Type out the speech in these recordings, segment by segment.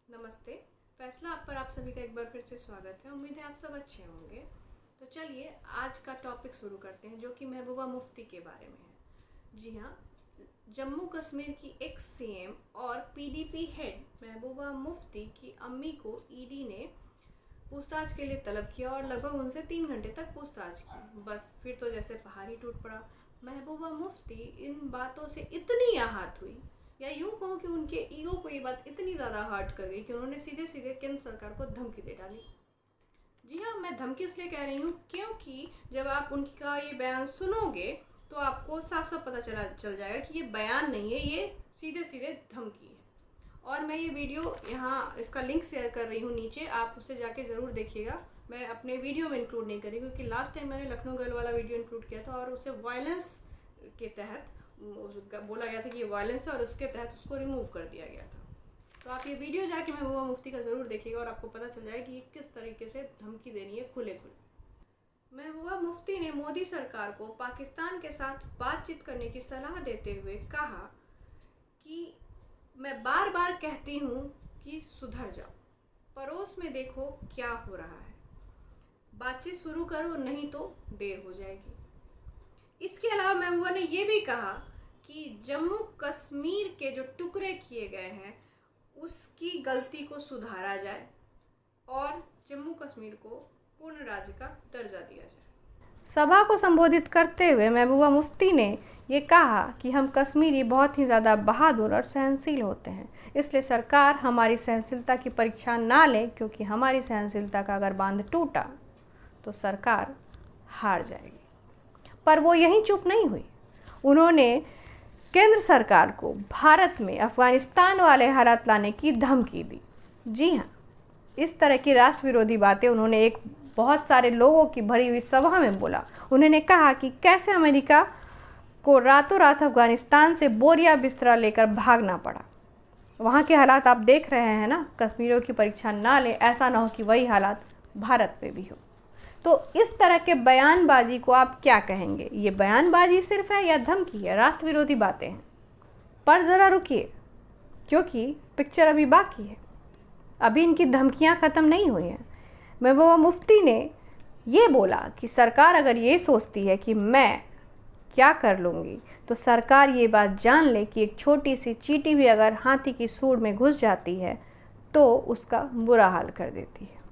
नमस्ते। फैसला आप पर आप सभी का एक बार फिर से स्वागत है। उम्मीद है आप सब अच्छे होंगे। तो चलिए आज का टॉपिक शुरू करते हैं, जो कि महबूबा मुफ्ती के बारे में है। जी हाँ, जम्मू कश्मीर की एक्स सीएम और पीडीपी हेड महबूबा मुफ्ती की अम्मी को ईडी ने पूछताछ के लिए तलब किया और लगभग उनसे 3 घंटे तक पूछताछ की। बस फिर तो जैसे पहाड़ ही टूट पड़ा। महबूबा मुफ्ती इन बातों से इतनी आहत हुई, या यूं कहूँ कि उनके ईगो को ये बात इतनी ज़्यादा हर्ट कर गई कि उन्होंने सीधे सीधे केंद्र सरकार को धमकी दे डाली। जी हाँ, मैं धमकी इसलिए कह रही हूँ क्योंकि जब आप उनका ये बयान सुनोगे तो आपको साफ साफ पता चल जाएगा कि ये बयान नहीं है, ये सीधे सीधे धमकी है। और मैं ये वीडियो यहाँ इसका लिंक शेयर कर रही हूँ नीचे, आप उससे जाके ज़रूर देखिएगा। मैं अपने वीडियो में इंक्लूड नहीं करी क्योंकि लास्ट टाइम मैंने लखनऊ गर्ल वाला वीडियो इंक्लूड किया था और उसे वायलेंस के तहत बोला गया था कि ये वायलेंस है और उसके तहत उसको रिमूव कर दिया गया था। तो आप ये वीडियो जाके महबूबा मुफ्ती का ज़रूर देखिएगा और आपको पता चल जाएगा कि किस तरीके से धमकी देनी है खुले खुले। महबूबा मुफ्ती ने मोदी सरकार को पाकिस्तान के साथ बातचीत करने की सलाह देते हुए कहा कि मैं बार बार कहती हूँ कि सुधर जाओ, पड़ोस में देखो क्या हो रहा है, बातचीत शुरू करो नहीं तो देर हो जाएगी। इसके अलावा महबूबा ने यह भी कहा कि जम्मू कश्मीर के जो टुकड़े किए गए हैं उसकी गलती को सुधारा जाए और जम्मू कश्मीर को पूर्ण राज्य का दर्जा दिया जाए। सभा को संबोधित करते हुए महबूबा मुफ्ती ने ये कहा कि हम कश्मीरी बहुत ही ज़्यादा बहादुर और सहनशील होते हैं, इसलिए सरकार हमारी सहनशीलता की परीक्षा ना ले, क्योंकि हमारी सहनशीलता का अगर बांध टूटा तो सरकार हार जाएगी। पर वो यहीं चुप नहीं हुई। उन्होंने केंद्र सरकार को भारत में अफगानिस्तान वाले हालात लाने की धमकी दी। जी हाँ, इस तरह की राष्ट्र विरोधी बातें उन्होंने एक बहुत सारे लोगों की भरी हुई सभा में बोला। उन्होंने कहा कि कैसे अमेरिका को रातों रात अफगानिस्तान से बोरिया बिस्तरा लेकर भागना पड़ा। वहाँ के हालात आप देख रहे हैं ना, कश्मीरियों की परीक्षा ना ले, ऐसा ना हो कि वही हालात भारत में भी हो। तो इस तरह के बयानबाजी को आप क्या कहेंगे? ये बयानबाजी सिर्फ है या धमकी है? राष्ट्र विरोधी बातें हैं। पर ज़रा रुकिए, क्योंकि पिक्चर अभी बाकी है, अभी इनकी धमकियां ख़त्म नहीं हुई हैं। महबूबा मुफ्ती ने ये बोला कि सरकार अगर ये सोचती है कि मैं क्या कर लूँगी, तो सरकार ये बात जान ले कि एक छोटी सी चींटी भी अगर हाथी की सूंड में घुस जाती है तो उसका बुरा हाल कर देती है।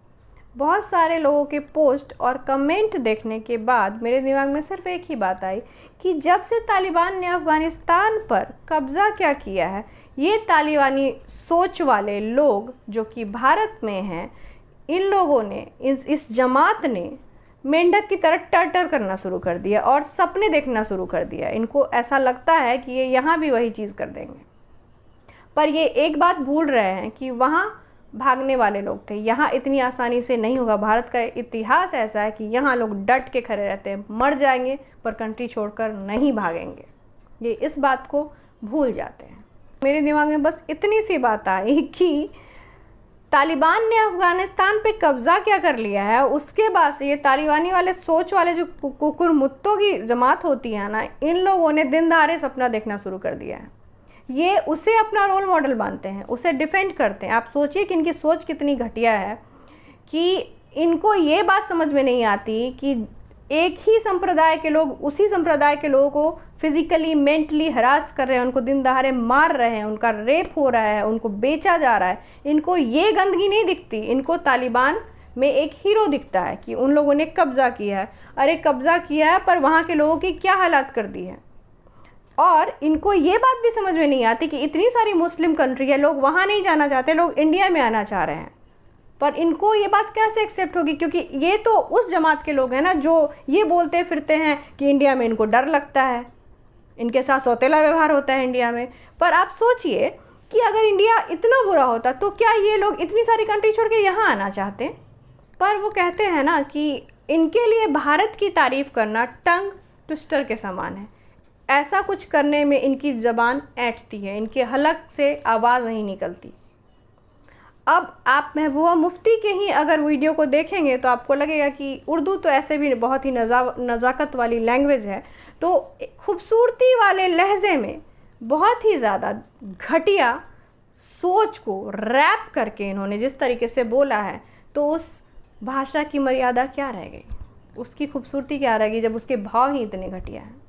बहुत सारे लोगों के पोस्ट और कमेंट देखने के बाद मेरे दिमाग में सिर्फ एक ही बात आई कि जब से तालिबान ने अफ़गानिस्तान पर कब्ज़ा क्या किया है, ये तालिबानी सोच वाले लोग जो कि भारत में हैं, इन लोगों ने इस जमात ने मेंढक की तरह टर करना शुरू कर दिया और सपने देखना शुरू कर दिया। इनको ऐसा लगता है कि ये यहाँ भी वही चीज़ कर देंगे। पर ये एक बात भूल रहे हैं कि वहाँ भागने वाले लोग थे, यहाँ इतनी आसानी से नहीं होगा। भारत का इतिहास ऐसा है कि यहाँ लोग डट के खड़े रहते हैं, मर जाएंगे पर कंट्री छोड़कर नहीं भागेंगे। ये इस बात को भूल जाते हैं। मेरे दिमाग में बस इतनी सी बात आई कि तालिबान ने अफ़गानिस्तान पे कब्ज़ा क्या कर लिया है, उसके बाद से ये तालिबानी वाले सोच वाले जो कुकुर मुत्तों की जमात होती है ना, इन लोगों ने दिन दहाड़े सपना देखना शुरू कर दिया है। ये उसे अपना रोल मॉडल मानते हैं, उसे डिफेंड करते हैं। आप सोचिए कि इनकी सोच कितनी घटिया है कि इनको ये बात समझ में नहीं आती कि एक ही संप्रदाय के लोग उसी संप्रदाय के लोगों को फिजिकली मेंटली हरास कर रहे हैं, उनको दिन दहाड़े मार रहे हैं, उनका रेप हो रहा है, उनको बेचा जा रहा है। इनको ये गंदगी नहीं दिखती, इनको तालिबान में एक हीरो दिखता है कि उन लोगों ने कब्ज़ा किया है। अरे कब्ज़ा किया है, पर वहाँ के लोगों की क्या हालात कर दी है। और इनको ये बात भी समझ में नहीं आती कि इतनी सारी मुस्लिम कंट्री है, लोग वहाँ नहीं जाना चाहते, लोग इंडिया में आना चाह रहे हैं। पर इनको ये बात कैसे एक्सेप्ट होगी, क्योंकि ये तो उस जमात के लोग हैं ना जो ये बोलते फिरते हैं कि इंडिया में इनको डर लगता है, इनके साथ सौतेला व्यवहार होता है इंडिया में। पर आप सोचिए कि अगर इंडिया इतना बुरा होता तो क्या ये लोग इतनी सारी कंट्री छोड़ के यहाँ आना चाहते? पर वो कहते हैं ना कि इनके लिए भारत की तारीफ़ करना टंग ट्विस्टर के समान है। ऐसा कुछ करने में इनकी ज़बान ऐंठती है, इनके हलक से आवाज़ नहीं निकलती। अब आप महबूबा मुफ्ती के ही अगर वीडियो को देखेंगे तो आपको लगेगा कि उर्दू तो ऐसे भी बहुत ही नज़ाकत वाली लैंग्वेज है, तो खूबसूरती वाले लहजे में बहुत ही ज़्यादा घटिया सोच को रैप करके इन्होंने जिस तरीके से बोला है, तो उस भाषा की मर्यादा क्या रह गई, उसकी खूबसूरती क्या रह गई जब उसके भाव ही इतने घटिया हैं।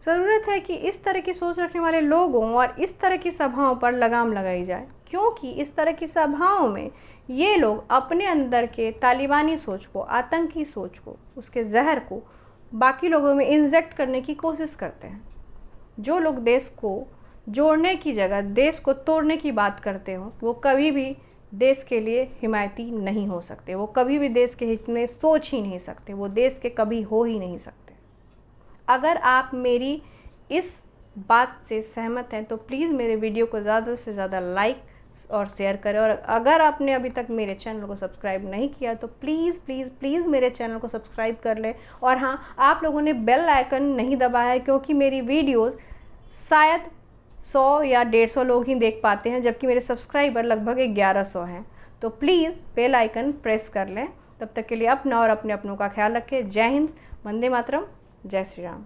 ज़रूरत है कि इस तरह की सोच रखने वाले लोगों और इस तरह की सभाओं पर लगाम लगाई जाए, क्योंकि इस तरह की सभाओं में ये लोग अपने अंदर के तालिबानी सोच को, आतंकी सोच को, उसके जहर को बाकी लोगों में इंजेक्ट करने की कोशिश करते हैं। जो लोग देश को जोड़ने की जगह देश को तोड़ने की बात करते हो, वो कभी भी देश के लिए हिमायती नहीं हो सकते, वो कभी भी देश के हित में सोच ही नहीं सकते, वो देश के कभी हो ही नहीं सकते। अगर आप मेरी इस बात से सहमत हैं तो प्लीज़ मेरे वीडियो को ज़्यादा से ज़्यादा लाइक और शेयर करें, और अगर आपने अभी तक मेरे चैनल को सब्सक्राइब नहीं किया तो प्लीज़ प्लीज़ प्लीज़ मेरे चैनल को सब्सक्राइब कर लें। और हाँ, आप लोगों ने बेल आइकन नहीं दबाया है, क्योंकि मेरी वीडियोस शायद 100 या 150 लोग ही देख पाते हैं, जबकि मेरे सब्सक्राइबर लगभग 1100 हैं। तो प्लीज़ बेल आइकन प्रेस कर लें। तब तक के लिए अपना और अपने अपनों का ख्याल रखें। जय हिंद, वंदे मातरम, जय श्री राम।